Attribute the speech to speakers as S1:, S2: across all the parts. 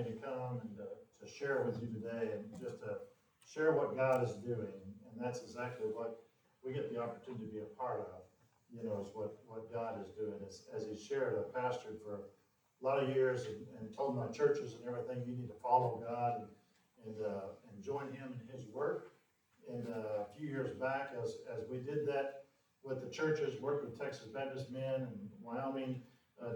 S1: me to come and to share with you today and just to share what God is doing. And that's exactly what we get the opportunity to be a part of, is what God is doing. As he shared, I pastored for a lot of years and told my churches and everything, you need to follow God and join him in his work. And a few years back, as we did that with the churches, worked with Texas Baptist Men and Wyoming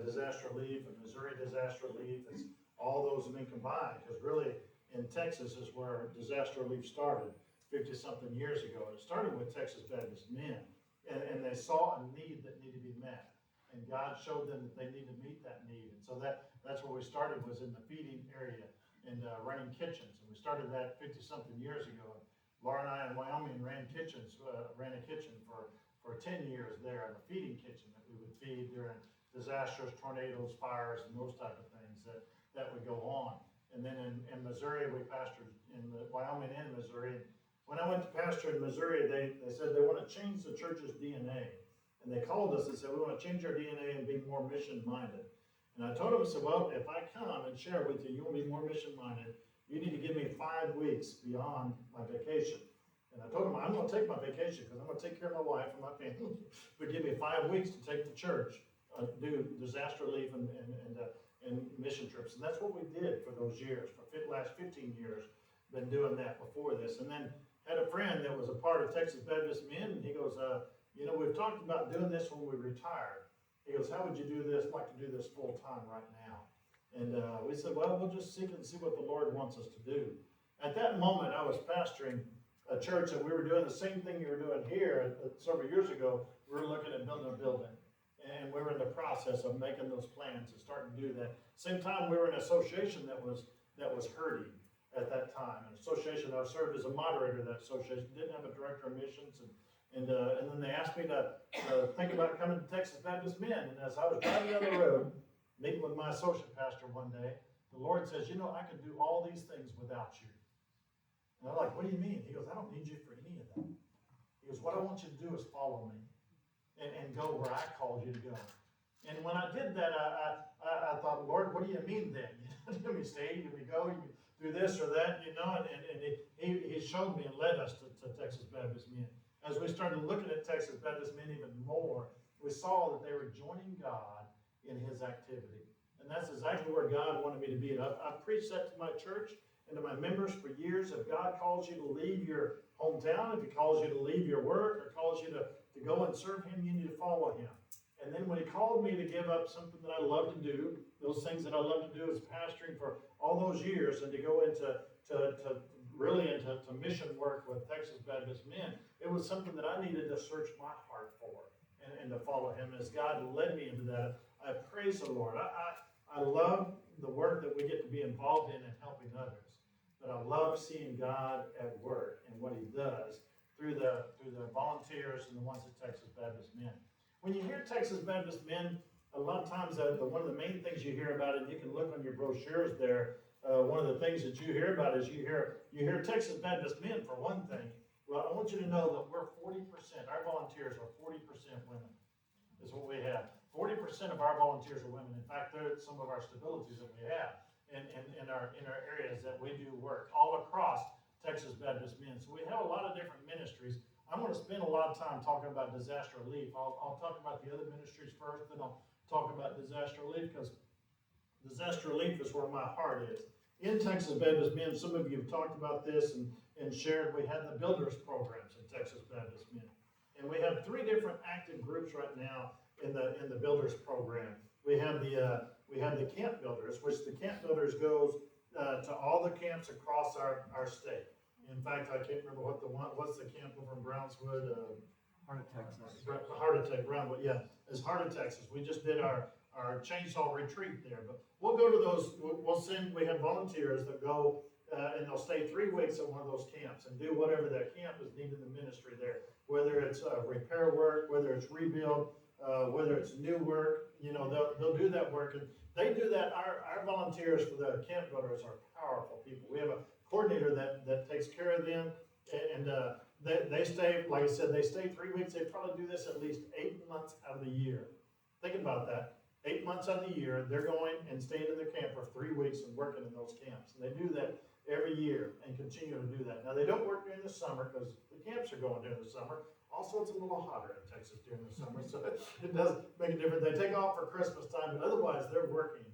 S1: Disaster Relief and Missouri Disaster Relief, it's all those have been combined, because really in Texas is where disaster relief started 50-something years ago. And it started with Texas Baptist Men, and they saw a need that needed to be met. And God showed them that they needed to meet that need. And so that's where we started, was in the feeding area and running kitchens. And we started that 50-something years ago. Laura and I in Wyoming ran a kitchen for 10 years there, in a feeding kitchen that we would feed during disasters, tornadoes, fires, and those type of things that would go on. And then in Missouri, we pastored in Wyoming and Missouri. When I went to pastor in Missouri, they said they want to change the church's DNA. And they called us and said, we want to change our DNA and be more mission-minded. And I told them, I said, well, if I come and share with you, you want to be more mission-minded, you need to give me 5 weeks beyond my vacation. And I told them, I'm going to take my vacation because I'm going to take care of my wife and my family. But give me 5 weeks to take the church, do disaster relief and mission trips. And that's what we did for those years. For the last 15 years, been doing that before this. And then had a friend that was a part of Texas Baptist Men, and he goes, we've talked about doing this when we retired. He goes, how would you do this, like to do this full time right now? And we said, well, we'll just seek and see what the Lord wants us to do. At that moment, I was pastoring a church, and we were doing the same thing you were doing here several years ago. We were looking at building a building. And we were in the process of making those plans and starting to do that. Same time, we were in an association that was hurting at that time. An association, I served as a moderator of that association, didn't have a director of missions. And then they asked me to think about coming to Texas Baptist Men. And as I was driving down the road, meeting with my associate pastor one day, the Lord says, I can do all these things without you. And I'm like, what do you mean? He goes, I don't need you for any of that. He goes, what I want you to do is follow me and go where I called you to go. And when I did that, I thought, Lord, what do you mean then? Do we stay? Do we go? You do this or that? And he showed me and led us to Texas Baptist Men. As we started looking at Texas Baptist Men even more, we saw that they were joining God in his activity. And that's exactly where God wanted me to be. And I've preached that to my church and to my members for years. If God calls you to leave your hometown, if he calls you to leave your work, or calls you to go and serve him, you need to follow him. And then when he called me to give up something that I love to do, those things that I love to do as pastoring for all those years, and to go into mission work with Texas Baptist Men, it was something that I needed to search my heart for and to follow him. As God led me into that, I praise the Lord. I love the work that we get to be involved in and helping others. But I love seeing God at work and what he does through the volunteers and the ones at Texas Baptist Men. When you hear Texas Baptist Men, a lot of times one of the main things you hear about, and you can look on your brochures there, one of the things that you hear about is you hear Texas Baptist Men for one thing. Well, I want you to know that we're 40%, our volunteers are 40% women, is what we have. 40% of our volunteers are women. In fact, they're some of our stabilities that we have in our areas that we do work all across Texas Baptist Men. So we have a lot of different ministries. I'm going to spend a lot of time talking about disaster relief. I'll talk about the other ministries first, then I'll talk about disaster relief, because disaster relief is where my heart is. In Texas Baptist Men, some of you have talked about this and shared, we had the builders programs in Texas Baptist Men. And we have 3 different active groups right now in the builders program. We have the camp builders, which the camp builders goes to all the camps across our state. In fact, I can't remember what's the camp over in Brownswood?
S2: Heart of Texas.
S1: Heart Attack, Brownswood, yeah. It's Heart of Texas. We just did our chainsaw retreat there. But we'll go to those, we have volunteers that go and they'll stay 3 weeks at one of those camps and do whatever that camp is needed in the ministry there. Whether it's repair work, whether it's rebuild, whether it's new work, they'll do that work. And they do that. Our volunteers for the camp builders are powerful people. We have a coordinator that takes care of them, and they stay, like I said, they stay 3 weeks. They probably do this at least 8 months out of the year. Think about that. 8 months out of the year, they're going and staying in their camper 3 weeks and working in those camps. And they do that every year and continue to do that. Now, they don't work during the summer because the camps are going during the summer. Also, it's a little hotter in Texas during the summer, so it does make a difference. They take off for Christmas time, but otherwise they're working,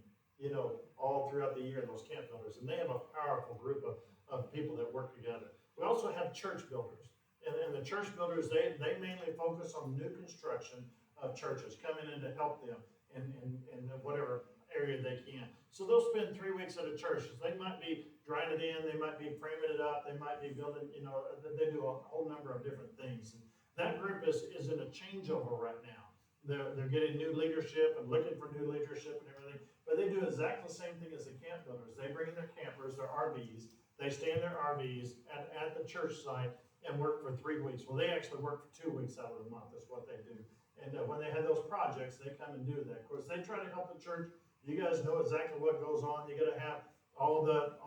S1: all throughout the year in those camp builders. And they have a powerful group of people that work together. We also have church builders. And the church builders, they mainly focus on new construction of churches, coming in to help them in whatever area they can. So they'll spend 3 weeks at a church. They might be drying it in, they might be framing it up, they might be building, they do a whole number of different things. And that group is in a changeover right now. They're getting new leadership and looking for new leadership and everything, but they do exactly the same thing as the camp builders. They bring in their campers, their RVs, they stay in their RVs at the church site and work for 3 weeks. Well, they actually work for 2 weeks out of the month, that's what they do. And when they have those projects, they come and do that. Of course, they try to help the church. You guys know exactly what goes on. You gotta have all the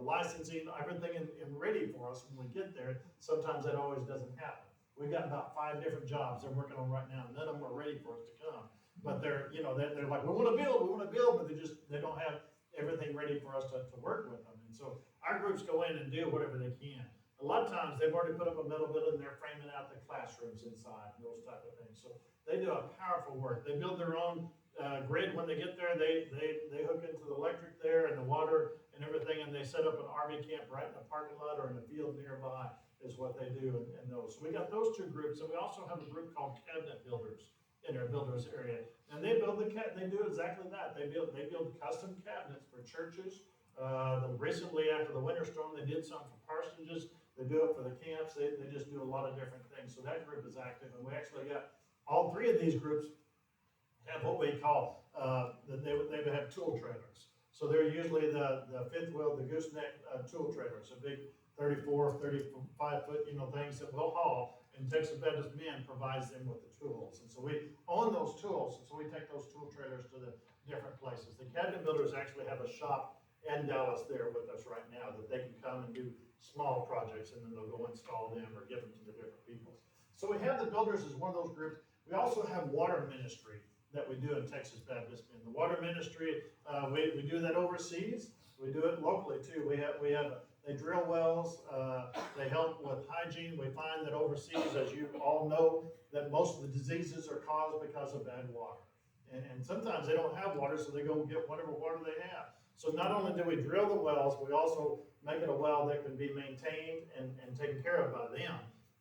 S1: licensing, everything in ready for us when we get there. Sometimes that always doesn't happen. We've got about 5 different jobs they're working on right now. None of them are ready for us to come. But they're like, we wanna build, but they don't have everything ready for us to work with them. And so our groups go in and do whatever they can. A lot of times they've already put up a metal building, they're framing out the classrooms inside, and those type of things. So they do a powerful work. They build their own grid when they get there. They hook into the electric there and the water and everything, and they set up an RV camp right in a parking lot or in a field nearby is what they do in those. So we got those 2 groups, and we also have a group called cabinet builders in our builders area. And they do exactly that. They build custom cabinets for churches. Recently after the winter storm, they did some for parsonages. They do it for the camps. They just do a lot of different things. So that group is active, and we actually got all 3 of these groups have what we call they would have tool trailers. So they're usually the 5th wheel, the gooseneck tool trailers, a big 34, 35 foot things that we'll haul. And Texas Baptist Men provides them with the tools, and so we own those tools, and so we take those tool trailers to the different places. The cabinet builders actually have a shop in Dallas there with us right now that they can come and do small projects, and then they'll go install them or give them to the different people. So we have the builders as one of those groups. We also have water ministry that we do in Texas Baptist Men. The water ministry, we do that overseas. We do it locally too. They drill wells, they help with hygiene. We find that overseas, as you all know, that most of the diseases are caused because of bad water. And sometimes they don't have water, so they go get whatever water they have. So not only do we drill the wells, we also make it a well that can be maintained and taken care of by them.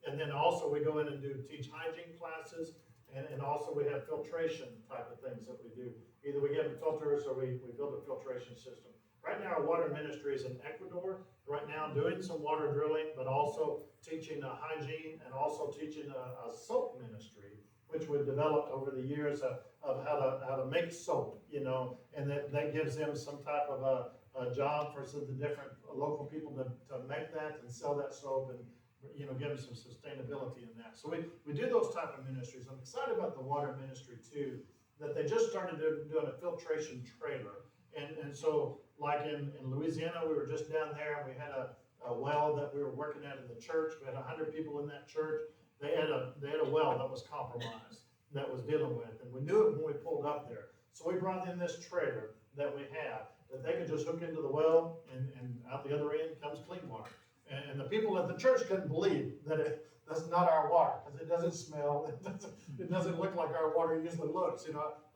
S1: And then also we go in and teach hygiene classes, and also we have filtration type of things that we do. Either we give them filters or we build a filtration system. Right now, our water ministry is in Ecuador, right now doing some water drilling, but also teaching hygiene and also teaching a soap ministry, which we've developed over the years of how to make soap, and that gives them some type of a job for some of the different local people to make that and sell that soap and give them some sustainability in that. So we do those type of ministries. I'm excited about the water ministry too, that they just started doing a filtration trailer. And so like in Louisiana, we were just down there and we had a well that we were working at in the church. We had 100 people in that church. They had a well that was compromised, that was dealing with, and we knew it when we pulled up there. So we brought in this trailer that we have, that they could just hook into the well, and out the other end comes clean water. And the people at the church couldn't believe that that's not our water, because it doesn't smell, it doesn't look like our water usually looks.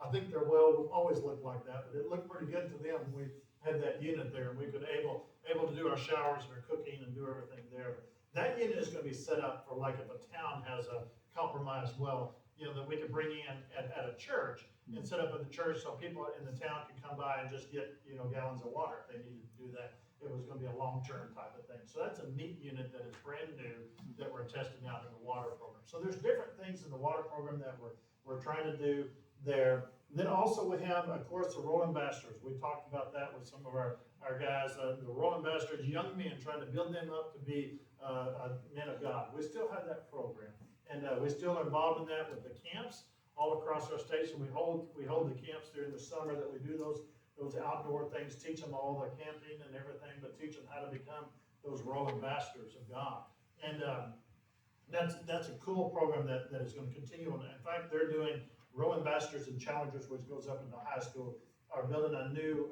S1: I think their well will always look like that, but it looked pretty good to them when we had that unit there, and we could able to do our showers and our cooking and do everything there. That unit is going to be set up for like if a town has a compromised well, that we could bring in at a church and set up at the church so people in the town can come by and just get, gallons of water if they needed to do that. It was going to be a long-term type of thing. So that's a neat unit that is brand new that we're testing out in the water program. So there's different things in the water program that we're trying to do there. Then also we have, of course, the Role Ambassadors. We talked about that with some of our guys, the Role Ambassadors, young men, trying to build them up to be men of God. We still have that program, and we still are involved in that with the camps all across our state. So we hold the camps during the summer that we do those outdoor things, teach them all the camping and everything, but teach them how to become those Role Ambassadors of God. And that's a cool program that is going to continue. In fact, they're doing Role Ambassadors and Challengers, which goes up into high school, are building a new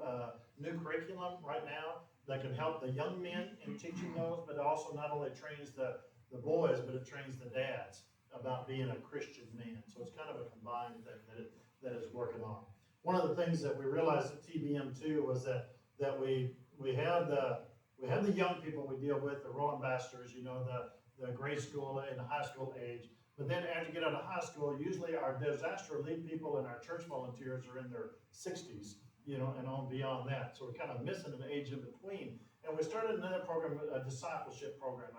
S1: curriculum right now that can help the young men in teaching those, but also not only trains the boys, but it trains the dads about being a Christian man. So it's kind of a combined thing that is working on. One of the things that we realized at TBM too was that we have the young people we deal with, the role ambassadors, the grade school and the high school age. But then after you get out of high school, usually our disaster relief people and our church volunteers are in their 60s, and on beyond that. So we're kind of missing an age in between. And we started another program, a discipleship program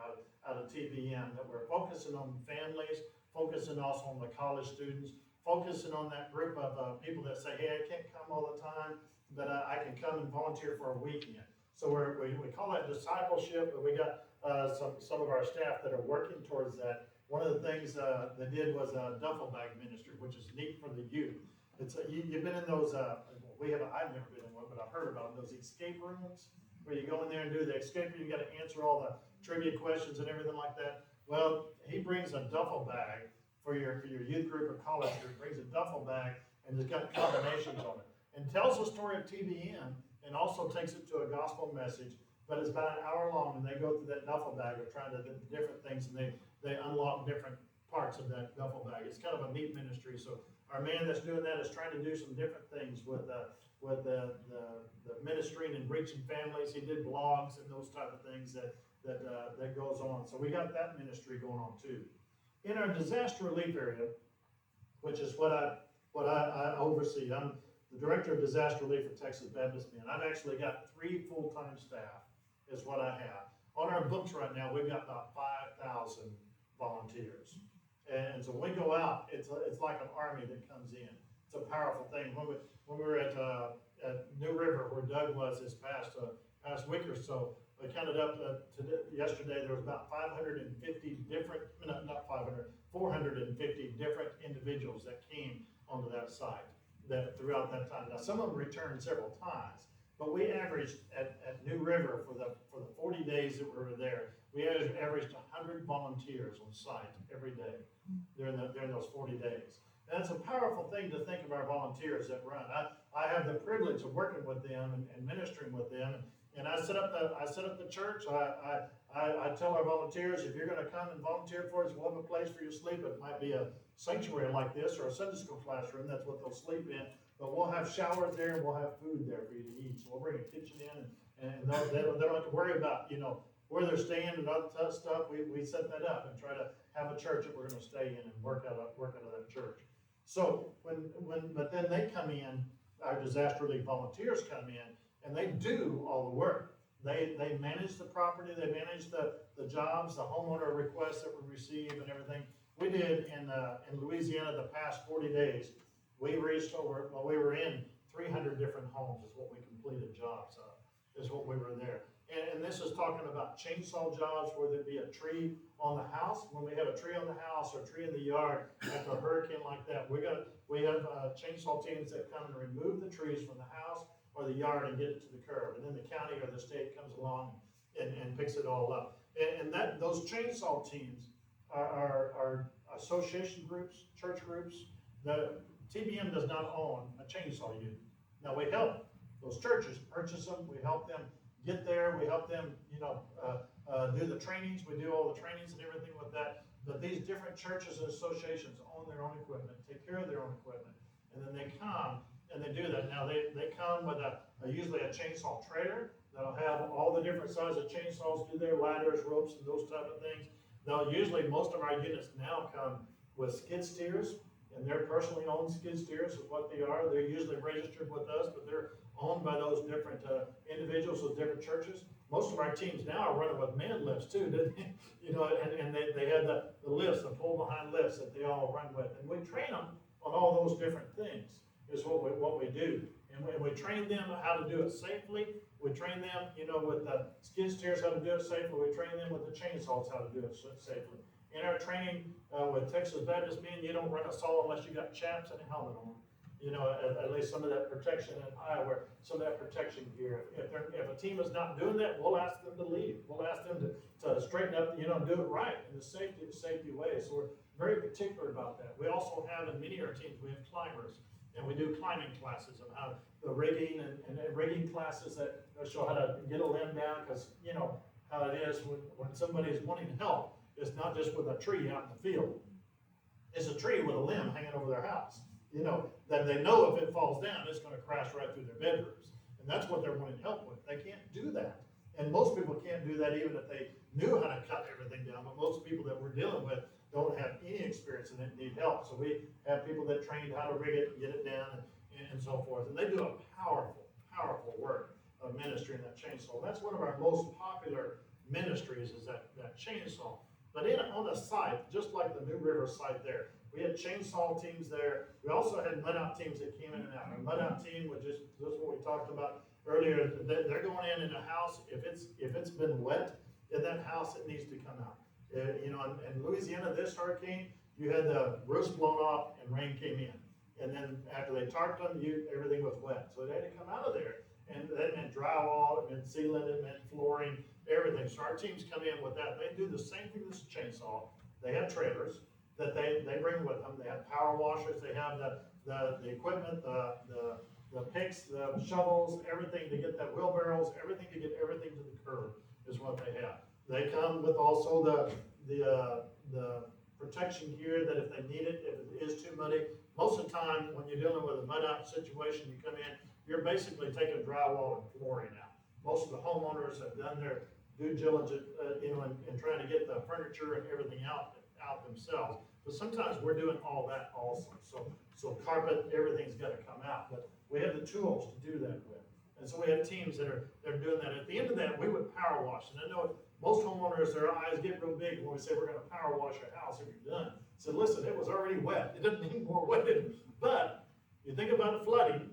S1: out of TBM, that we're focusing on families, focusing also on the college students, focusing on that group of people that say, hey, I can't come all the time, but I can come and volunteer for a weekend. So we call that discipleship, but we got some of our staff that are working towards that. One of the things they did was a duffel bag ministry, which is neat for the youth. It's you've been in those, I've never been in one, but I've heard about those escape rooms, where you go in there and do the escape room, you gotta answer all the trivia questions and everything like that. Well, he brings a duffel bag for your youth group or college group, brings a duffel bag and it's got combinations on it. And tells the story of TBM and also takes it to a gospel message, but it's about an hour long, and they go through that duffel bag of trying to do different things, and they unlock different parts of that duffel bag. It's kind of a neat ministry. So our man that's doing that is trying to do some different things with the ministering and reaching families. He did blogs and those type of things that goes on. So we got that ministry going on too. In our disaster relief area, which is what I oversee, I'm the director of disaster relief for Texas Baptist Men. I've actually got 3 full-time staff is what I have. On our books right now, we've got about 5,000 volunteers. And so when we go out, it's like an army that comes in. It's a powerful thing. When we were at New River, where Doug was this past week or so, we counted up yesterday, there was about 450 different individuals that came onto that site throughout that time. Now, some of them returned several times, but we averaged at New River for the 40 days that we were there, we averaged 100 volunteers on site every day during those 40 days. And it's a powerful thing to think of our volunteers that run. I have the privilege of working with them and ministering with them. And I set up the church. I tell our volunteers, if you're going to come and volunteer for us, we'll have a place for you to sleep. It might be a sanctuary like this or a Sunday school classroom. That's what they'll sleep in. But we'll have showers there and we'll have food there for you to eat. So we'll bring a kitchen in, and they don't have to worry about where they're staying and all that stuff. We set that up and try to have a church that we're going to stay in and work out of that church. So but then they come in, our disaster relief volunteers come in, and they do all the work. They manage the property, they manage the jobs, the homeowner requests that we receive and everything. We did in Louisiana the past 40 days, we were in 300 different homes is what we completed jobs of, is what we were there. And this is talking about chainsaw jobs, whether it be a tree on the house. When we have a tree on the house or a tree in the yard after a hurricane like that, we have chainsaw teams that come and remove the trees from the house or the yard and get it to the curb. And then the county or the state comes along and picks it all up. And those chainsaw teams are association groups, church groups. The TBM does not own a chainsaw unit. Now we help those churches purchase them. We help them get there. We help them, do the trainings. We do all the trainings and everything with that. But these different churches and associations own their own equipment, take care of their own equipment, and then they come and they do that. Now they come with usually a chainsaw trailer that'll have all the different sizes of chainsaws, do their ladders, ropes, and those type of things. Usually most of our units now come with skid steers, and they're personally owned skid steers is what they are. They're usually registered with us, but they're owned by those different individuals, those different churches. Most of our teams now are running with man lifts too, and they have the lifts, the pull behind lifts that they all run with. And we train them on all those different things is what we do. And we train them how to do it safely. We train them, with the skid steers how to do it safely. We train them with the chainsaws how to do it safely. In our training with Texas Baptist Men, you don't run a saw unless you got chaps and a helmet on. at least some of that protection in Iowa, some of that protection gear. If a team is not doing that, we'll ask them to leave. We'll ask them to straighten up, do it right in the safety way. So we're very particular about that. We also have in many of our teams, we have climbers, and we do climbing classes of how the rigging and rigging classes that show how to get a limb down, because how it is when somebody is wanting help. It's not just with a tree out in the field. It's a tree with a limb hanging over their house. That they know if it falls down, it's gonna crash right through their bedrooms. And that's what they're wanting help with. They can't do that. And most people can't do that even if they knew how to cut everything down. But most people that we're dealing with don't have any experience in it and need help. So we have people that trained how to rig it, get it down, and so forth. And they do a powerful, powerful work of ministry in that chainsaw. That's one of our most popular ministries is that chainsaw. But on the site, just like the New River site there, we had chainsaw teams there. We also had mud out teams that came in and out. Our mud out team, which is what we talked about earlier, they're going in a house. If it's been wet in that house, it needs to come out. In Louisiana, this hurricane, you had the roofs blown off and rain came in. And then after they tarped them, everything was wet. So they had to come out of there. And that meant drywall, it meant sealant, it meant flooring, everything. So our teams come in with that. They do the same thing as a chainsaw. They have trailers that they bring with them. They have power washers. They have the equipment, the picks, the shovels, everything to get that wheelbarrows, everything to get everything to the curb is what they have. They come with also the protection gear that if they need it, if it is too muddy. Most of the time, when you're dealing with a mud out situation, you come in, you're basically taking drywall and flooring out. Most of the homeowners have done their due diligence, in trying to get the furniture and everything out themselves. But sometimes we're doing all that also. So carpet, everything's got to come out. But we have the tools to do that with. And so we have teams that are doing that. At the end of that, we would power wash. And I know most homeowners, their eyes get real big when we say we're going to power wash your house if you're done. So listen, it was already wet. It doesn't need more wetted. But you think about the flooding,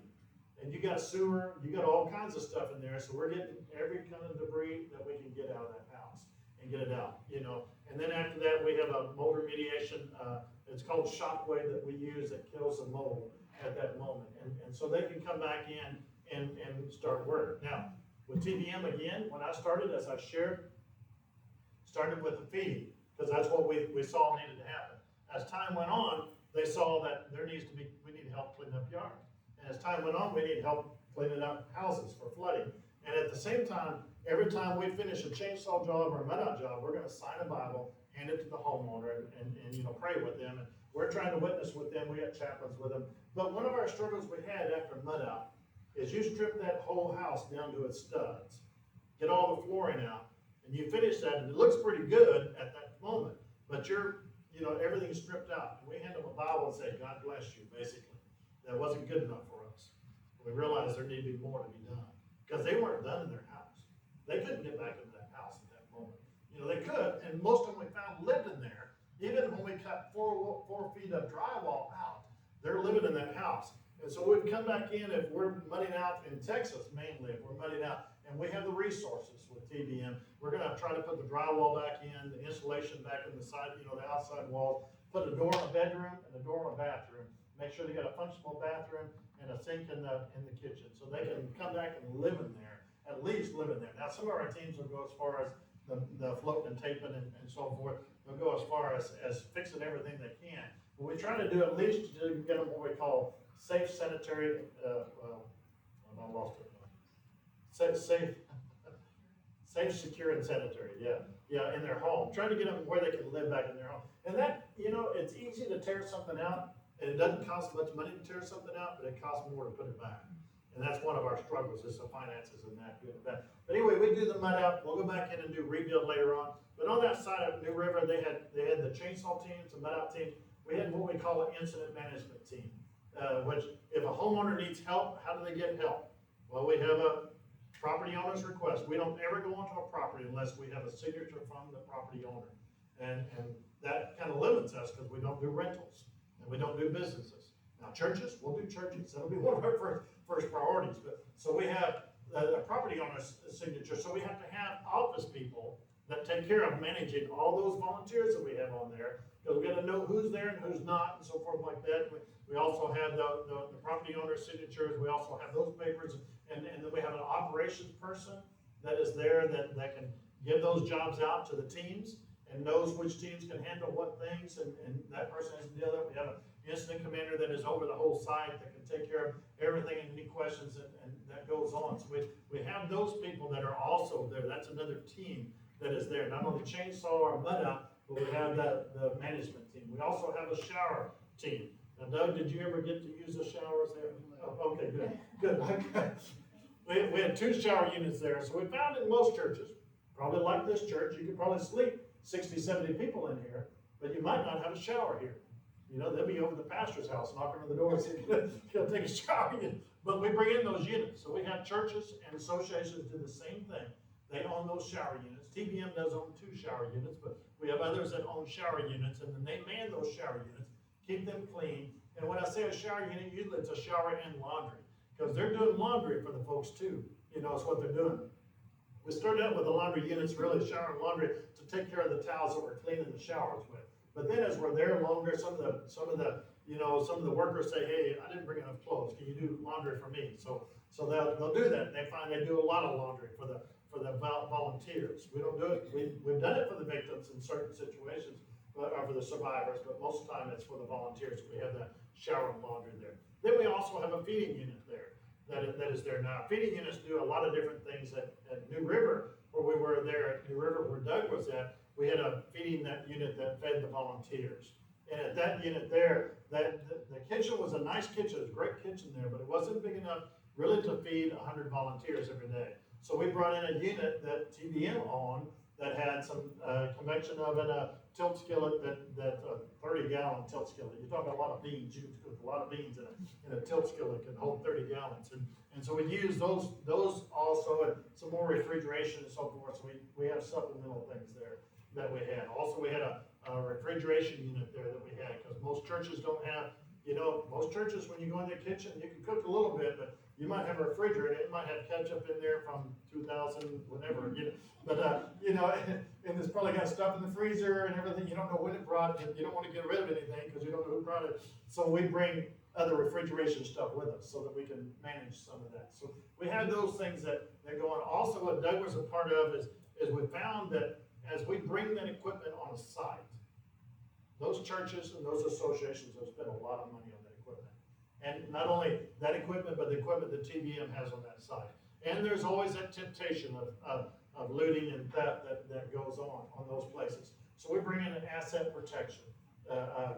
S1: and you got sewer, you got all kinds of stuff in there. So we're getting every kind of debris that we can get out of that house and get it out, And then after that, we have a mold remediation. It's called Shockwave that we use that kills the mold at that moment. And so they can come back in and start work. Now, with TBM again, when I started, as I shared, started with the feeding, because that's what we saw needed to happen. As time went on, they saw that we need help cleaning up yards. And as time went on, we need help cleaning up houses for flooding. And at the same time, every time we finish a chainsaw job or a mud out job, we're gonna sign a Bible, hand it to the homeowner and pray with them. And we're trying to witness with them. We got chaplains with them. But one of our struggles we had after mud out is you strip that whole house down to its studs, get all the flooring out, and you finish that, and it looks pretty good at that moment, but everything's stripped out. And we hand them a Bible and say, God bless you, basically. That wasn't good enough for us. We realized there needed to be more to be done, because they weren't done in their house. They couldn't get back into that house at that moment. They could, and most of them we found lived in there. Even when we cut 4 feet of drywall out, they're living in that house. And so we'd come back in if we're mudding out in Texas, mainly, if we're mudding out, and we have the resources with TBM. We're gonna try to put the drywall back in, the insulation back in the side, the outside walls, put a door in a bedroom and a door in a bathroom. Make sure they got a functional bathroom and a sink in the kitchen, so they can come back and live in there, at least live in there. Now, some of our teams will go as far as the floating and taping and so forth. They'll go as far as fixing everything they can. But we try to do at least to get them what we call safe sanitary, I lost it. Safe, secure, and sanitary, in their home. Trying to get them where they can live back in their home. And that, it's easy to tear something out, and it doesn't cost much money to tear something out, but it costs more to put it back. And that's one of our struggles, is the finances and that, good and bad. But anyway, we do the mud out, we'll go back in and do rebuild later on. But on that side of New River, they had the chainsaw teams, the mud out team. We had what we call an incident management team, which if a homeowner needs help, how do they get help? Well, we have a property owner's request. We don't ever go onto a property unless we have a signature from the property owner. And that kind of limits us, because we don't do rentals and we don't do businesses. Now, churches, we'll do churches. That'll be one of our first priorities. But so we have the property owner's signature. So we have to have office people that take care of managing all those volunteers that we have on there, because we gotta know who's there and who's not, and so forth like that. We also have the property owner signatures, we also have those papers, and then we have an operations person that is there that can give those jobs out to the teams and knows which teams can handle what things, and that person has to deal with it. We have an incident commander that is over the whole site that can take care of everything and any questions and that goes on. So we have those people that are also there. That's another team that is there. Not only chainsaw or mud out, but we have the management team. We also have a shower team. Now, Doug, did you ever get to use the showers there? Oh, okay, good. We had 2 shower units there. So we found in most churches, probably like this church, you could probably sleep 60, 70 people in here, but you might not have a shower here. You know, they'll be over the pastor's house, knocking on the door and saying, "Go take a shower." But we bring in those units. So we have churches and associations do the same thing. They own those shower units. TBM does own 2 shower units, but we have others that own shower units, and then they man those shower units, keep them clean. And when I say a shower unit, usually it's a shower and laundry, because they're doing laundry for the folks too. You know, it's what they're doing. We started out with the laundry units, really shower and laundry, to take care of the towels that we're cleaning the showers with. But then as we're there longer, some of the workers say, "Hey, I didn't bring enough clothes. Can you do laundry for me?" So they'll do that. They find they do a lot of laundry for the volunteers. We don't do it. We've done it for the victims in certain situations, or for the survivors. But most of the time it's for the volunteers. We have that shower and laundry there. Then we also have a feeding unit there that is there now. Feeding units do a lot of different things at New River, where we were there at New River, where Doug was at. We had a feeding that unit that fed the volunteers. And at that unit there, the kitchen was a nice kitchen, it was a great kitchen there, but it wasn't big enough really to feed 100 volunteers every day. So we brought in a unit that TBM owned that had some convection oven, a tilt skillet, that 30-gallon tilt skillet. You're talking about a lot of beans. You could cook a lot of beans in a tilt skillet can hold 30 gallons. And so we use those also, and some more refrigeration and so forth. So we have supplemental things there that we had. Also, we had a refrigeration unit there that we had, because most churches don't have, most churches, when you go in their kitchen, you can cook a little bit, but you might have a refrigerator, it might have ketchup in there from 2000, whatever, and it's probably got stuff in the freezer and everything, you don't know when it brought it, you don't want to get rid of anything, because you don't know who brought it, so we bring other refrigeration stuff with us, so that we can manage some of that. So we have those things that go on. Also, what Doug was a part of is we found that as we bring that equipment on a site, those churches and those associations have spent a lot of money on that equipment. And not only that equipment, but the equipment that TBM has on that site. And there's always that temptation of looting and theft that goes on those places. So we bring in an asset protection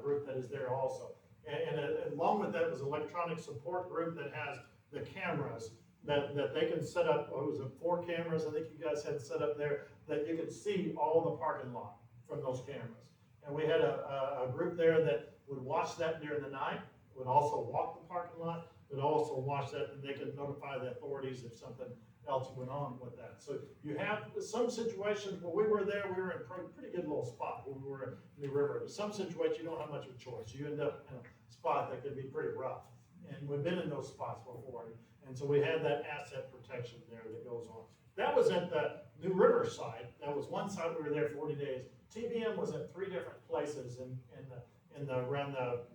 S1: group that is there also. And along with that was an electronic support group that has the cameras that they can set up. What was it, 4 cameras I think you guys had set up there, that you could see all the parking lot from those cameras. And we had a group there that would watch that during the night, would also walk the parking lot, would also watch that, and they could notify the authorities if something else went on with that. So you have some situations where we were there, we were in a pretty good little spot when we were in New River. But some situations you don't have much of a choice. You end up in a spot that could be pretty rough. And we've been in those spots before. And so we had that asset protection there that goes on. That was at the New River site. That was one site. We were there 40 days. TBM was at 3 different places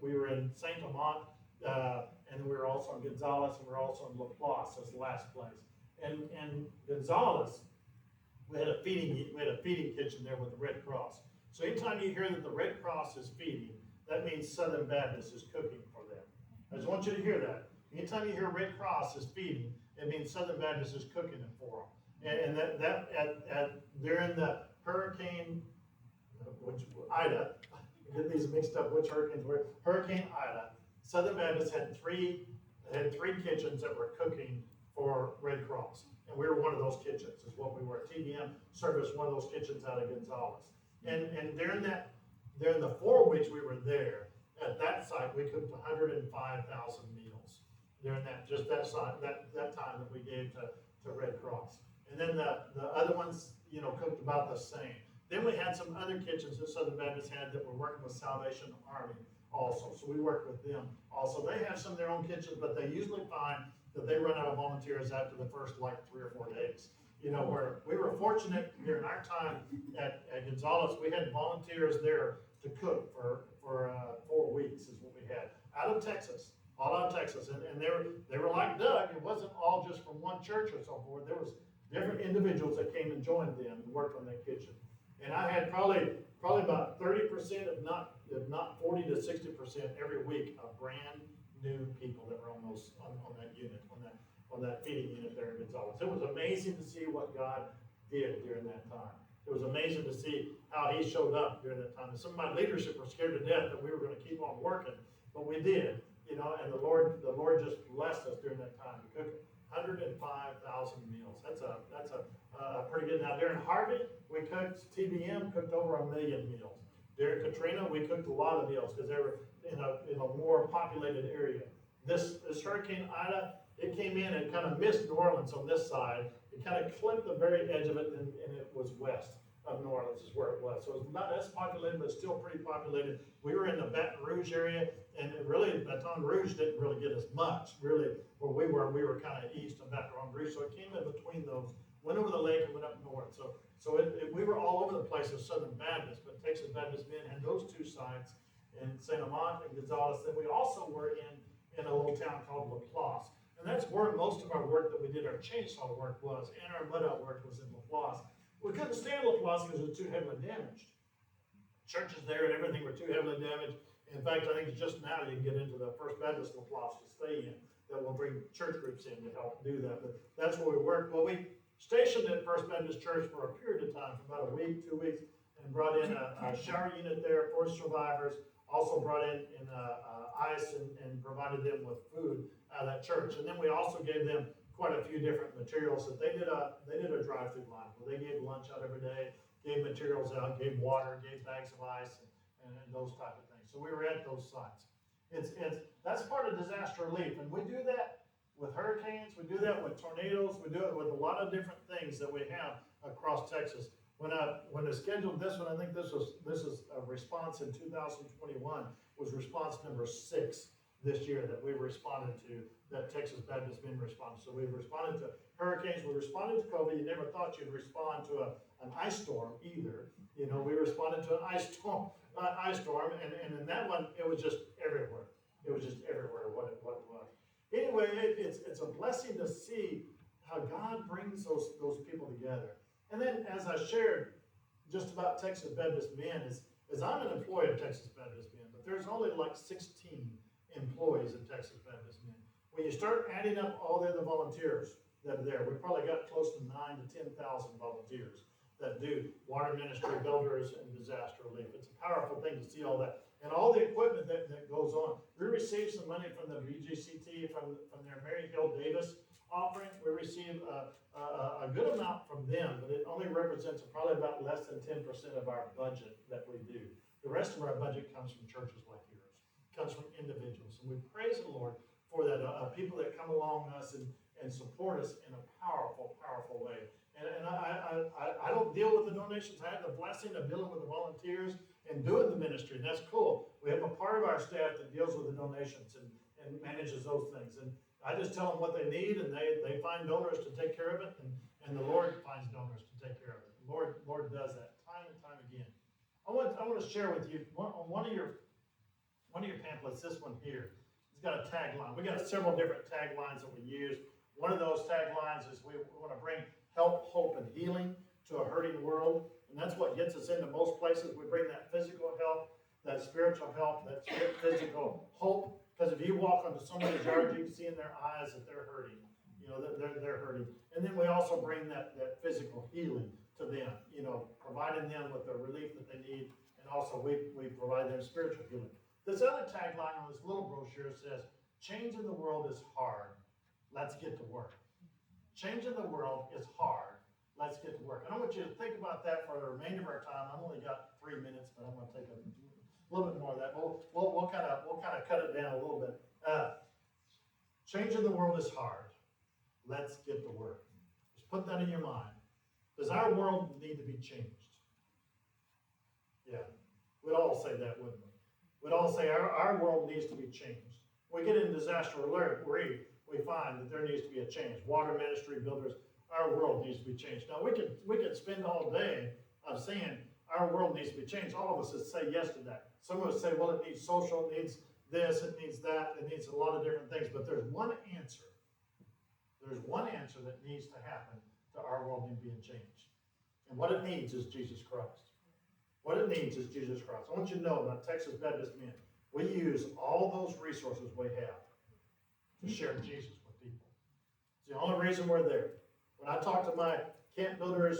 S1: we were in Saint Amant, and we were also in Gonzales, and we were also in Laplace as the last place. And Gonzales, we had a feeding kitchen there with the Red Cross. So anytime you hear that the Red Cross is feeding, that means Southern Baptist is cooking for them. I just want you to hear that. Anytime you hear Red Cross is feeding, it means Southern Baptist is cooking it for them. And during the hurricane, Ida, I get these mixed up, which hurricanes were. Hurricane Ida, Southern Baptist had three kitchens that were cooking for Red Cross. And we were one of those kitchens, is what we were. TBM serviced one of those kitchens out of Gonzales. And during the 4 weeks we were there, at that site, we cooked 105,000 meals during that time that we gave to Red Cross. And then the other ones, cooked about the same. Then we had some other kitchens that Southern Baptist had that were working with Salvation Army also. So we worked with them also. They have some of their own kitchens, but they usually find that they run out of volunteers after the first 3 or 4 days. you know, where we were fortunate during our time at Gonzales, we had volunteers there to cook for 4 weeks is what we had, out of Texas, all out of Texas, and they were like Doug, it wasn't all just from one church or so forth, there was different individuals that came and joined them and worked on that kitchen. And I had probably about 30%, if not 40 to 60% every week of brand new people that were on that unit, on that feeding unit there in Gonzales. It was amazing to see what God did during that time. It was amazing to see how he showed up during that time. And some of my leadership were scared to death that we were going to keep on working, but we did, you know, and the Lord just blessed us during that time to cook 105,000 meals. That's a pretty good. Now during Harvey, we cooked, TBM cooked over 1 million meals. During Katrina, we cooked a lot of meals because they were in a more populated area. This Hurricane Ida, it came in and kind of missed New Orleans on this side. It kind of clipped the very edge of it, and it was west of New Orleans is where it was. So it's not as populated, but still pretty populated. We were in the Baton Rouge area, and really Baton Rouge didn't really get as much, really, where we were kind of east of Baton Rouge. So it came in between those, went over the lake and went up north. So we were all over the place as Southern Baptists, but Texas Baptist Men had those two sites in St. Amant and Gonzales. Then we also were in a little town called LaPlace. And that's where most of our work that we did, our chainsaw work was, and our mud out work was in LaPlace. We couldn't stand LaPlace because it was too heavily damaged. Churches there and everything were too heavily damaged. In fact, I think just now you can get into the First Baptist LaPlace to stay in. That will bring church groups in to help do that. But that's where we worked. Well, we stationed at First Baptist Church for a period of time, for about a week, 2 weeks, and brought in a shower unit there for survivors. Also brought in ice and provided them with food out of that church. And then we also gave them quite a few different materials that they did a drive-through line where they gave lunch out every day, gave materials out, gave water, gave bags of ice, and those type of things. So we were at those sites. That's part of disaster relief, and we do that with hurricanes, we do that with tornadoes, we do it with a lot of different things that we have across Texas. When I scheduled this one, I think this is a response in 2021, was response number 6 this year that we responded to, that Texas Baptist Men responded. So we've responded to hurricanes, we responded to COVID. You never thought you'd respond to an ice storm either. You know, we responded to an ice storm, and in that one, it was just everywhere. It was just everywhere what it was. Anyway, it's a blessing to see how God brings those people together. And then, as I shared just about Texas Baptist Men, is I'm an employee of Texas Baptist Men, but there's only like 16 employees of Texas Baptist Men. When you start adding up all the other volunteers that are there, we probably got close to 9,000 to 10,000 volunteers that do water ministry, builders, and disaster relief. It's a powerful thing to see all that. And all the equipment that goes on. We received some money from the BGCT, from their Mary Hill Davis offering. We received a good amount from them, but it only represents probably about less than 10% of our budget that we do. The rest of our budget comes from churches like yours, comes from individuals. And we praise the Lord for that, people that come along us and support us in a powerful, powerful way. And I don't deal with the donations. I have the blessing of dealing with the volunteers and doing the ministry. And that's cool. We have a part of our staff that deals with the donations and manages those things. And I just tell them what they need, and they find donors to take care of it, and the Lord finds donors to take care of it. The Lord does that time and time again. I want to share with you one of your pamphlets. This one here, it's got a tagline. We got several different taglines that we use. One of those taglines is we want to bring help, hope, and healing to a hurting world, and that's what gets us into most places. We bring that physical help, that spiritual help, that physical hope. Because if you walk onto somebody's yard, you can see in their eyes that they're hurting. You know, they're hurting. And then we also bring that physical healing to them, you know, providing them with the relief that they need. And also we provide them spiritual healing. This other tagline on this little brochure says, "Changing the world is hard. Let's get to work." Changing the world is hard. Let's get to work. And I want you to think about that for the remainder of our time. I've only got 3 minutes, but I'm going to take a little bit more of that. We'll kind of cut it down a little bit. Changing the world is hard. Let's get to work. Just put that in your mind. Does our world need to be changed? Yeah, we'd all say that, wouldn't we? We'd all say our world needs to be changed. We get in disaster alert, we find that there needs to be a change. Water ministry, builders, our world needs to be changed. Now, we could spend all day of saying our world needs to be changed. All of us would say yes to that. Some of us say, well, it needs social, it needs this, it needs that, it needs a lot of different things. But there's one answer. There's one answer that needs to happen to our world being changed. And what it needs is Jesus Christ. What it needs is Jesus Christ. I want you to know about Texas Baptist Men. We use all those resources we have to share Jesus with people. It's the only reason we're there. When I talk to my camp builders,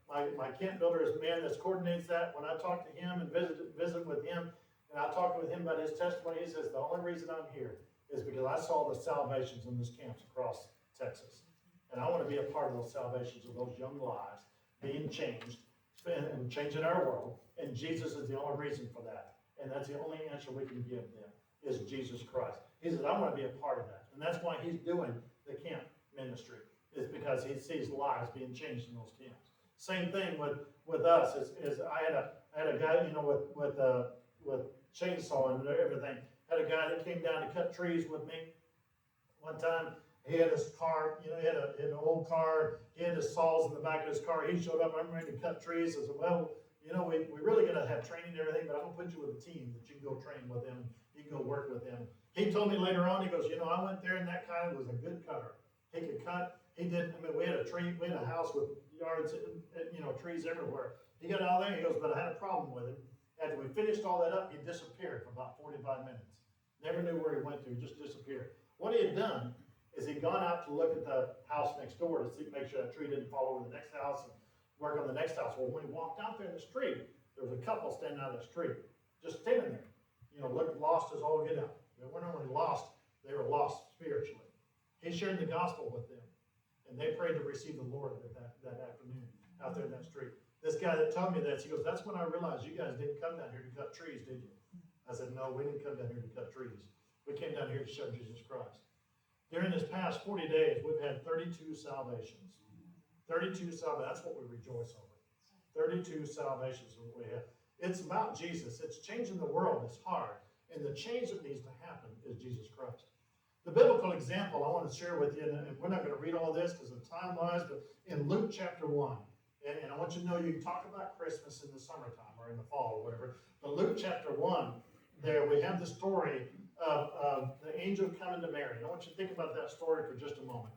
S1: my camp builders man that coordinates that, when I talk to him and visit with him, and I talk with him about his testimony, he says, the only reason I'm here is because I saw the salvations in these camps across Texas. And I want to be a part of those salvations of those young lives being changed and changing our world. And Jesus is the only reason for that. And that's the only answer we can give them is Jesus Christ. He says, I want to be a part of that. And that's why he's doing the camp ministry, is because he sees lives being changed in those camps. Same thing with us. Is I had a guy, with chainsaw and everything. Had a guy that came down to cut trees with me. One time he had his car, he had an old car. He had his saws in the back of his car. He showed up. I'm ready to cut trees. I said, well, we really gonna have training and everything, but I'm gonna put you with a team that you can go train with them. You can go work with them. He told me later on, he goes, I went there and that guy was a good cutter. He could cut. He did. We had a house with yards, trees everywhere. He got out there. He goes, but I had a problem with him. After we finished all that up, he disappeared for about 45 minutes. Never knew where he went to. He just disappeared. What he had done is he'd gone out to look at the house next door to make sure that tree didn't fall over the next house and work on the next house. Well, when he walked out there in the street, there was a couple standing out of the street, just standing there, looked lost as all get out. They weren't only lost, they were lost spiritually. He shared the gospel with them, and they prayed to receive the Lord that afternoon out there in that street. This guy that told me this, he goes, that's when I realized you guys didn't come down here to cut trees, did you? I said, no, we didn't come down here to cut trees. We came down here to show Jesus Christ. During this past 40 days, we've had 32 salvations. 32 salvations, that's what we rejoice over. 32 salvations is what we have. It's about Jesus. It's changing the world. It's hard. And the change that needs to happen is Jesus Christ. The biblical example I want to share with you, and we're not going to read all this because of time-wise, but in Luke chapter 1, and I want you to know you can talk about Christmas in the summertime or in the fall or whatever, but Luke chapter 1, there we have the story of the angel coming to Mary. And I want you to think about that story for just a moment.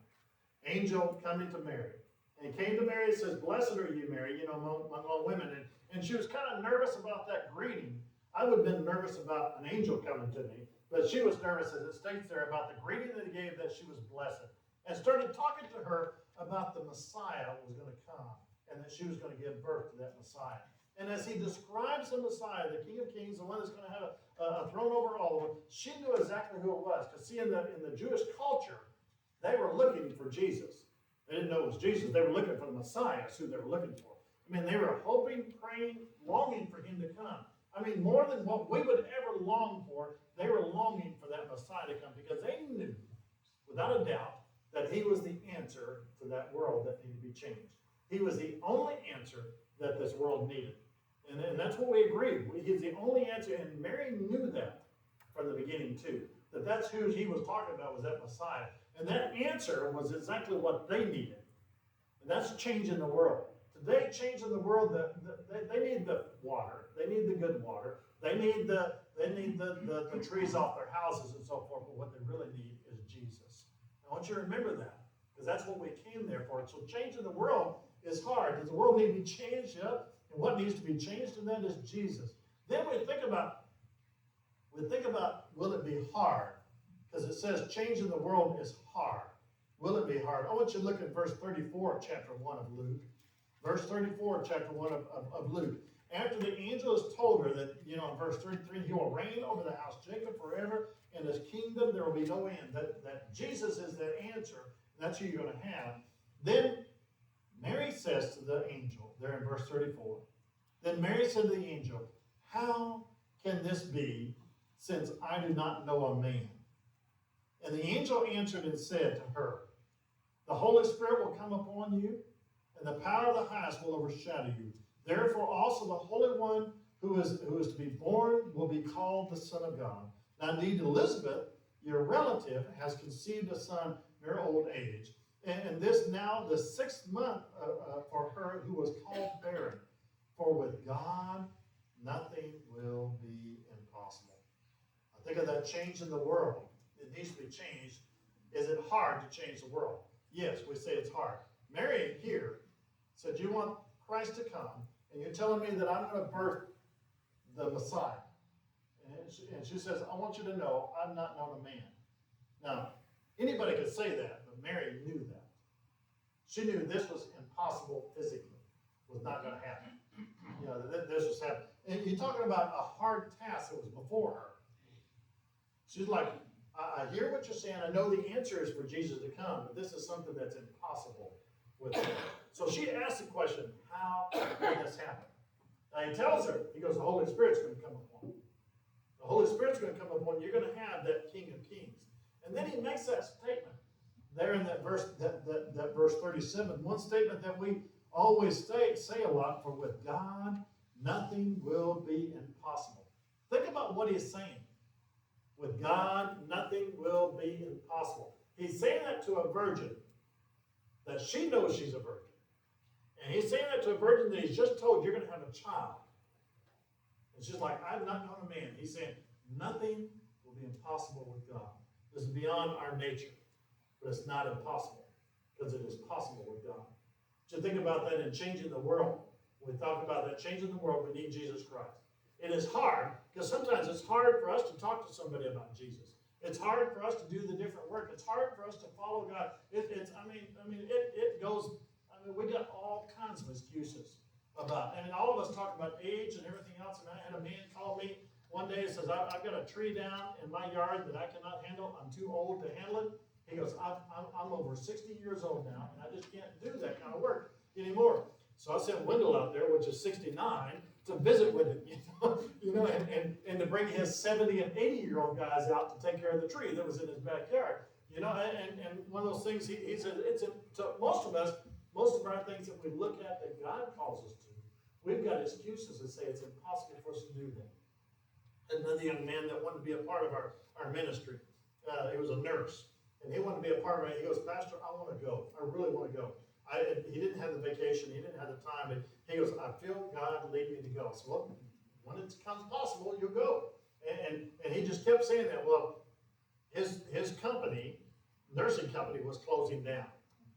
S1: Angel coming to Mary. And he came to Mary and says, blessed are you, Mary, among all women. And she was kind of nervous about that greeting. I would have been nervous about an angel coming to me, but she was nervous, as it states there, about the greeting that he gave, that she was blessed. And started talking to her about the Messiah was going to come, and that she was going to give birth to that Messiah. And as he describes the Messiah, the King of Kings, the one that's going to have a throne over all of them, she knew exactly who it was. Because see, in the Jewish culture, they were looking for Jesus. They didn't know it was Jesus. They were looking for the Messiah. That's who they were looking for. I mean, they were hoping, praying, longing for him to come. I mean, more than what we would ever long for, they were longing for that Messiah to come, because they knew, without a doubt, that he was the answer to that world that needed to be changed. He was the only answer that this world needed. And that's what we agreed. He's the only answer, and Mary knew that from the beginning too, that that's who he was talking about, was that Messiah. And that answer was exactly what they needed. And that's changing the world. Today, changing the world, they need the water. They need the good water. They need the trees off their houses and so forth, but what they really need is Jesus. I want you to remember that, because that's what we came there for. So changing the world is hard. Does the world need to be changed? Yep. And what needs to be changed, and that is Jesus. Then we think about, will it be hard? Because it says changing the world is hard. Will it be hard? I want you to look at verse 34 of chapter 1 of Luke. Verse 34 of chapter 1 of Luke. After the angel has told her that, in verse 33, he will reign over the house of Jacob forever, and his kingdom there will be no end. That Jesus is that answer. That's who you're going to have. Then Mary says to the angel, there in verse 34, then Mary said to the angel, how can this be, since I do not know a man? And the angel answered and said to her, the Holy Spirit will come upon you, and the power of the highest will overshadow you. Therefore also the Holy One who is to be born will be called the Son of God. Now indeed Elizabeth, your relative, has conceived a son in her old age, And this now, the 6th month for her who was called barren. For with God, nothing will be impossible. I think of that change in the world. It needs to be changed. Is it hard to change the world? Yes, we say it's hard. Mary here said, you want Christ to come, and you're telling me that I'm going to birth the Messiah. And she says, I want you to know I've not known a man. Now, anybody could say that, but Mary knew that. She knew this was impossible physically, was not going to happen. You know, that this was happening. And you're talking about a hard task that was before her. She's like, I hear what you're saying. I know the answer is for Jesus to come, but this is something that's impossible with him. So she asked the question, how can this happen? Now he tells her, he goes, the Holy Spirit's going to come upon you. The Holy Spirit's going to come upon you. You're going to have that King of Kings. And then he makes that statement there in that verse, that verse 37. One statement that we always say a lot, for with God, nothing will be impossible. Think about what he's saying. With God, nothing will be impossible. He's saying that to a virgin, that she knows she's a virgin. And he's saying that to a virgin that he's just told, you're going to have a child. And she's like, I've not known a man. He's saying, nothing will be impossible with God. This is beyond our nature, but it's not impossible, because it is possible with God. So think about that in changing the world. When we talk about that, changing the world, we need Jesus Christ. It is hard, because sometimes it's hard for us to talk to somebody about Jesus. It's hard for us to do the different work. It's hard for us to follow God. It goes, we got all kinds of excuses about, all of us talk about age and everything else, and I had a man call me one day and says, I've got a tree down in my yard that I cannot handle. I'm too old to handle it. He goes, I'm over 60 years old now, and I just can't do that kind of work anymore. So I sent Wendell out there, which is 69, to visit with him, and to bring his 70 and 80-year-old guys out to take care of the tree that was in his backyard. And one of those things, he said, to most of us, most of our things that we look at that God calls us to, we've got excuses that say it's impossible for us to do that. Another young man that wanted to be a part of our ministry, he was a nurse, and he wanted to be a part of it. He goes, Pastor, I want to go. I really want to go. He didn't have the vacation. He didn't have the time. And he goes, I feel God lead me to go. So, well, when it becomes possible, you'll go. And he just kept saying that. Well, his company, nursing company, was closing down.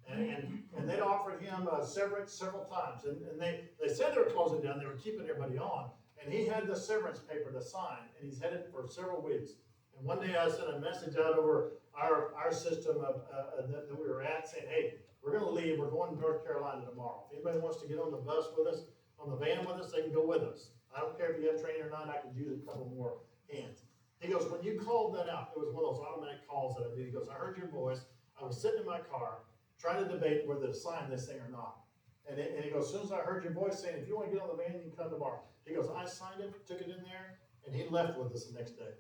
S1: And they'd offered him severance several times. And they said they were closing down. They were keeping everybody on. And he had the severance paper to sign. And he's headed for several weeks. And one day I sent a message out over our system that we were at saying, hey, we're going to leave. We're going to North Carolina tomorrow. If anybody wants to get on the bus with us, on the van with us, they can go with us. I don't care if you have training or not. I could use a couple more hands. He goes, when you called that out, it was one of those automatic calls that I did. He goes, I heard your voice. I was sitting in my car trying to debate whether to sign this thing or not. And he goes, as soon as I heard your voice saying, if you want to get on the van, you can come tomorrow. He goes, I signed it, took it in there, and he left with us the next day.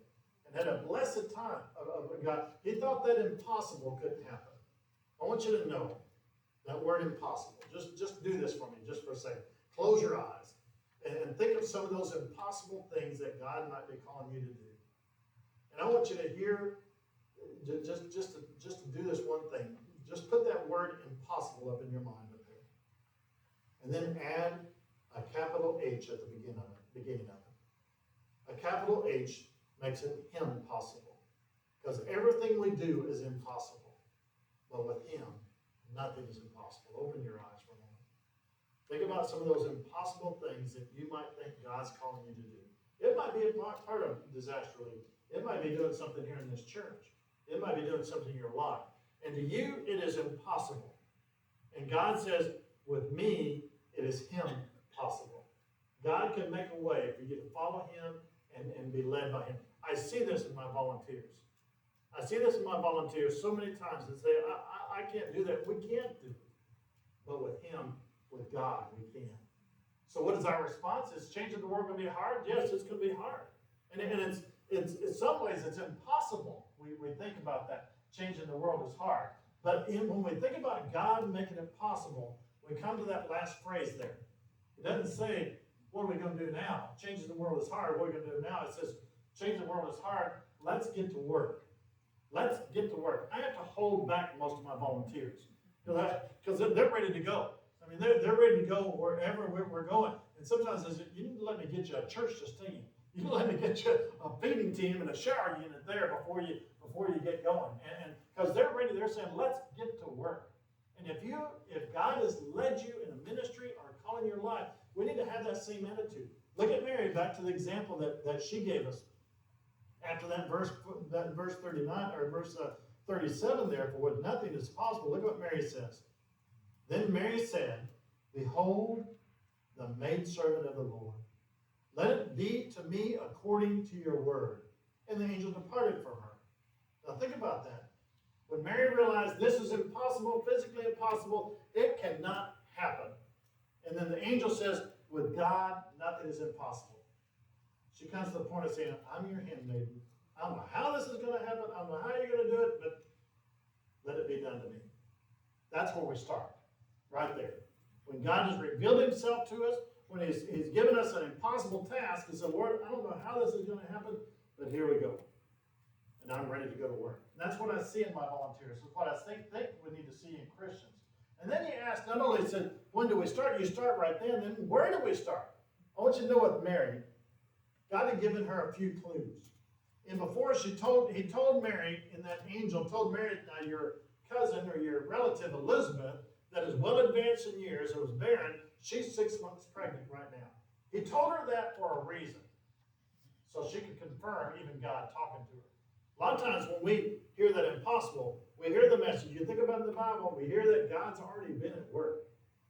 S1: And had a blessed time of God. He thought that impossible couldn't happen. I want you to know that word impossible. Just do this for me, just for a second. Close your eyes and think of some of those impossible things that God might be calling you to do. And I want you to hear, just to do this one thing. Just put that word impossible up in your mind up there. And then add a capital H at the beginning of it. A capital H makes it impossible. Because everything we do is impossible. But with him, nothing is impossible. Open your eyes for a moment. Think about some of those impossible things that you might think God's calling you to do. It might be a part of disaster relief. It might be doing something here in this church. It might be doing something in your life. And to you, it is impossible. And God says, with me, it is him possible. God can make a way for you to follow him and be led by him. I see this in my volunteers. I see this in my volunteers so many times that say, I can't do that. We can't do it. But with him, with God, we can. So what is our response? Is changing the world going to be hard? Yes, it's going to be hard. And it's in some ways, it's impossible. We think about that. Changing the world is hard. But when we think about God making it possible, we come to that last phrase there. It doesn't say, what are we going to do now? Changing the world is hard. What are we going to do now? It says, changing the world is hard. Let's get to work. Let's get to work. I have to hold back most of my volunteers. Because they're ready to go. I mean, they're ready to go wherever we're going. And sometimes they say, you need to let me get you a church team. You need to let me get you a feeding team and a shower unit there before you get going. And because they're ready, they're saying, let's get to work. And if God has led you in a ministry or calling your life, we need to have that same attitude. Look at Mary, back to the example that she gave us. After that verse 39 or verse 37 there, for with nothing is possible. Look what Mary says. Then Mary said, behold, the maidservant of the Lord. Let it be to me according to your word. And the angel departed from her. Now think about that. When Mary realized this is impossible, physically impossible, it cannot happen. And then the angel says, with God, nothing is impossible. She comes to the point of saying, I'm your handmaiden. I don't know how this is going to happen. I don't know how you're going to do it, but let it be done to me. That's where we start, right there. When God has revealed himself to us, when he's given us an impossible task, and said, Lord, I don't know how this is going to happen, but here we go. And I'm ready to go to work. And that's what I see in my volunteers. It's what I think we need to see in Christians. And then you ask, not only said, when do we start? You start right then where do we start? I want you to know with Mary, God had given her a few clues. And before he told Mary, and that angel told Mary, now your cousin or your relative Elizabeth, that is well advanced in years, and was barren, she's 6 months pregnant right now. He told her that for a reason, so she could confirm even God talking to her. A lot of times when we hear that impossible, we hear the message. You think about it in the Bible, we hear that God's already been at work.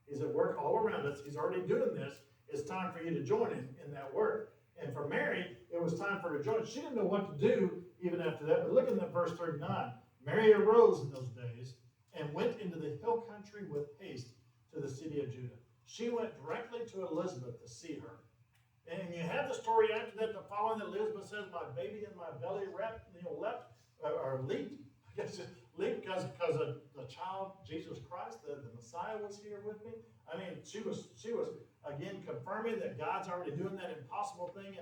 S1: He's at work all around us. He's already doing this. It's time for you to join in that work. And for Mary, it was time for her to join. She didn't know what to do even after that. But look at that verse 39. Mary arose in those days and went into the hill country with haste to the city of Judah. She went directly to Elizabeth to see her. And you have the story after that, the following that Elizabeth says, my baby in my belly leaped. I guess it leaped because of the child, Jesus Christ, the Messiah was here with me. I mean, she was again confirming that God's already doing that impossible thing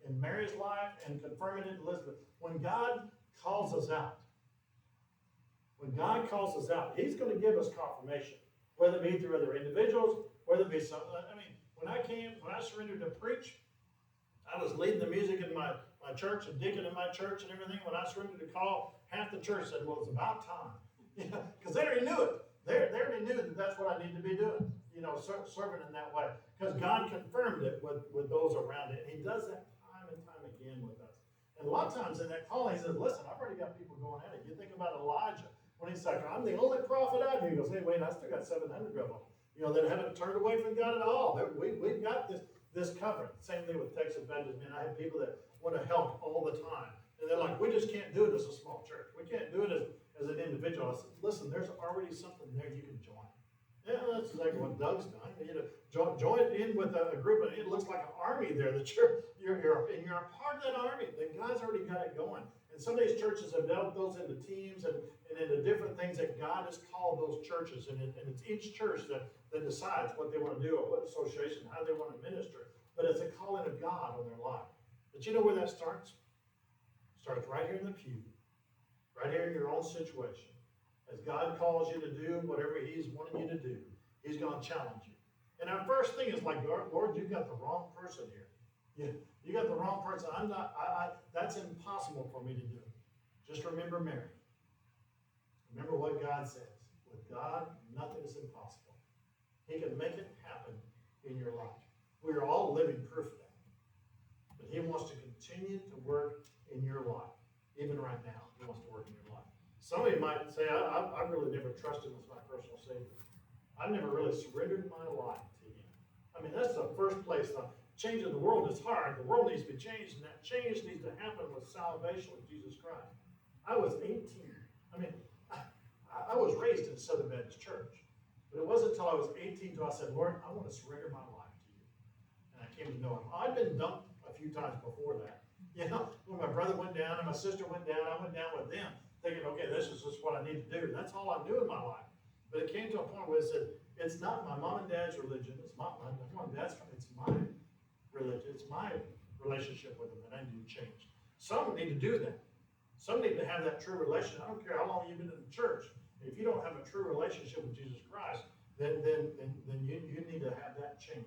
S1: in Mary's life and confirming it in Elizabeth. When God calls us out, he's going to give us confirmation, whether it be through other individuals, whether it be some, I mean, when I surrendered to preach, I was leading the music in my church and deacon in my church and everything. When I surrendered to call, half the church said, well, it's about time. Because they already knew it. They already knew that that's what I need to be doing, serving in that way. Because God confirmed it with those around it. And he does that time and time again with us. And a lot of times in that call, he says, listen, I've already got people going at it. You think about Elijah. When he's like, I'm the only prophet out here. He goes, hey, wait, I still got 700 of them. That haven't turned away from God at all. We've got this covered. Same thing with Texas Baptist. Man, I have people that want to help all the time. And they're like, we just can't do it as a small church. We can't do it as an individual. I said, listen, there's already something there you can join. Yeah, that's exactly what Doug's done. Join in with a group, and it looks like an army there that you're a part of that army. That God's already got it going. And some of these churches have developed those into teams and into different things that God has called those churches. And it's each church that decides what they want to do or what association, how they want to minister. But it's a calling of God on their life. But you know where that starts? It starts right here in the pew, right here in your own situation. As God calls you to do whatever he's wanting you to do, he's going to challenge you. And our first thing is like, Lord, you've got the wrong person here. You got the wrong person. That's impossible for me to do. Just remember Mary. Remember what God says. With God, nothing is impossible. He can make it happen in your life. We are all living proof of that. But he wants to continue to work in your life. Even right now, he wants to work in your life. Somebody might say, I really never trusted him as my personal Savior. I never really surrendered my life to him. I mean, that's the first place. Changing the world is hard. The world needs to be changed, and that change needs to happen with salvation with Jesus Christ. I was 18. I mean, I was raised in a Southern Baptist church. But it wasn't until I was 18 until I said, Lord, I want to surrender my life to you. And I came to know him. I'd been dumped a few times before that. When my brother went down and my sister went down, I went down with them, thinking, okay, this is just what I need to do. That's all I knew in my life. But it came to a point where it said, it's not my mom and dad's religion. It's my mom and dad's. It's my religion. It's my relationship with them that I need to change. Some need to do that. Some need to have that true relationship. I don't care how long you've been in the church. If you don't have a true relationship with Jesus Christ, then you need to have that change.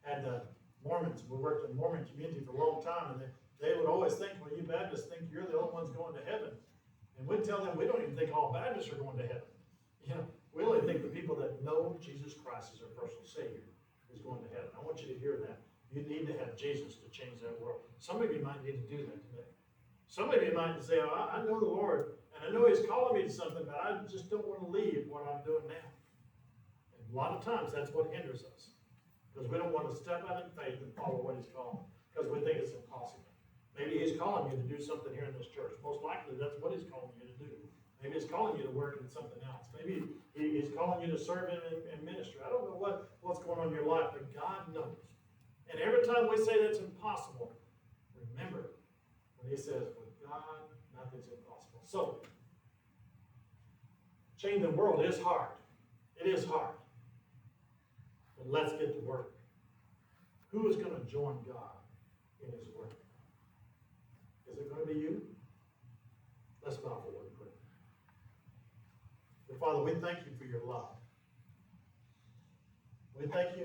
S1: And the Mormons, we worked in the Mormon community for a long time, and they would always think, well, you Baptists think you're the only ones going to heaven. And we'd tell them, we don't even think all Baptists are going to heaven. You know, we only think the people that know Jesus Christ as their personal Savior is going to heaven. I want you to hear that. You need to have Jesus to change that world. Some of you might need to do that today. Some of you might say, oh, I know the Lord, and I know He's calling me to something, but I just don't want to leave what I'm doing now. And a lot of times, that's what hinders us. Because we don't want to step out in faith and follow what He's calling. Because we think it's impossible. Maybe He's calling you to do something here in this church. Most likely, that's what He's calling you to do. Maybe He's calling you to work in something else. Maybe He's calling you to serve in ministry. I don't know what's going on in your life, but God knows. And every time we say that's impossible, remember when He says, with God, nothing's impossible. So, changing the world is hard. It is hard. But let's get to work. Who is going to join God in His work? Is it going to be you? Let's bow for one prayer. Father, we thank you for your love. We thank you